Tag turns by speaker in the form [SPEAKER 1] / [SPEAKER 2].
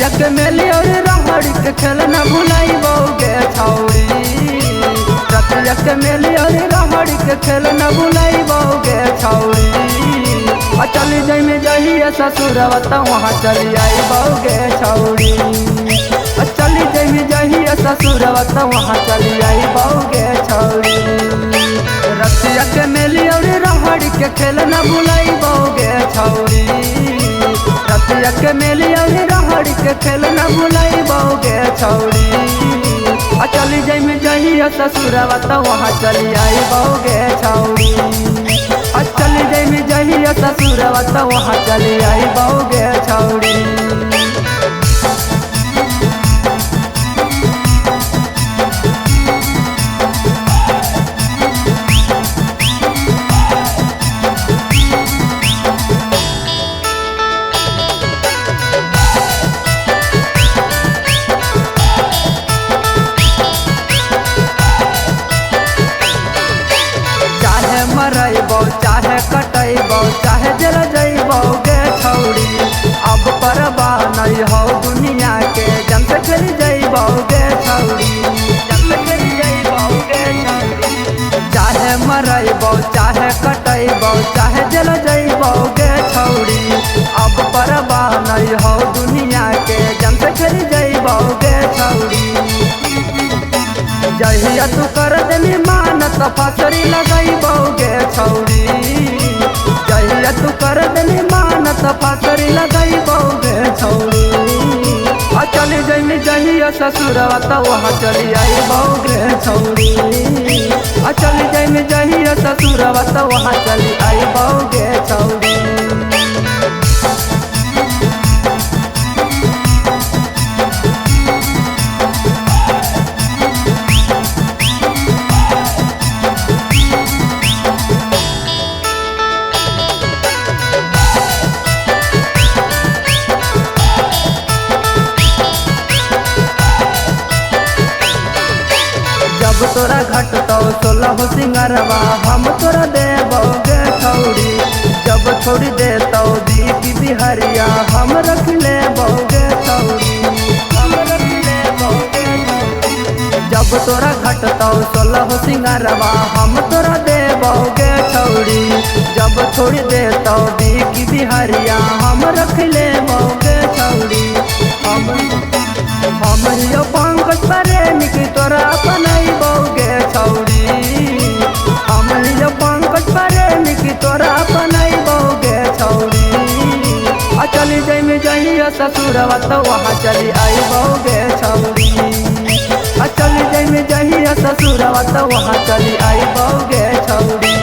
[SPEAKER 1] रतिया के मेली और रहड़ी के खेल न भुलाई बौगे छौड़ी। रतिया के मेली और रहड़ी के खेल न भुलाई बौगे छौड़ी। चली जाई में जहिया ससुरवा त वहाँ चली आई बौगे छौड़ी। चली जाई में जहिया ससुरवा त वहाँ चली आई बौगे छौड़ी। रतिया के मेली और रहड़ी के खेल न भुलाई बौगे छौड़ी। रतिया के मेली और रहड़ी के खेल न भुलाई बौगे छौड़ी। चली जाई में जहिया ससुरवा त वहाँ चली आई बौगे छौड़ी। चली जाई में जहिया ससुरवा त वहाँ चली आई बौगे छौड़ी। मरैबौ चाहे कटैबौ चाहे जल जैबौ गे छौड़ी। अब परवा नहीं हो दुनिया के जम से खेल जैबौ गे छौड़ी। जम से खेल जैबौ गे छौड़ी। चाहे मरैबौ चाहे कटैबौ चाहे जल जैबौ गे छौड़ी। अब परवा नहीं हो दुनिया के जम से खेल जैबौ गे छौड़ी। जहिया तू कर देली मानत फसरी लगैबौ गे छौड़ी। जहिया तू कर देली मानत फसरी लगैबौ गे छौड़ी। चली जाई जहिया ससुरवा त वहाँ चली आई बौगे छौड़ी। चली जाई जहिया ससुरवा त वहाँ चली आई बौगे छौड़ी। जब तोरा घटतौ 16 सिंगरवा हम तोरा देबौगे छौड़ी। जब छोड़ी देतौ दीपी बिहरिया हम रख लेबौगे छौड़ी। हम रख लेबौगे छौड़ी। जब तोरा घटतौ 16 सिंगरवा हम तोरा देबौगे छौड़ी। जब छोड़ी देतौ दीपी बिहरिया हम रख लेबौगे छौड़ी। हम यो पंकज प्रेमी की तोरा अपनैबौगे छौड़ी। हम यो पंकज प्रेमी की तोरा अपनैबौगे छौड़ी। चली जाई में जहिया ससुरवा त वहाँ चली आई बौगे छौड़ी। चली जाई में जहिया ससुरवा त वहाँ चली आई बौगे छौड़ी।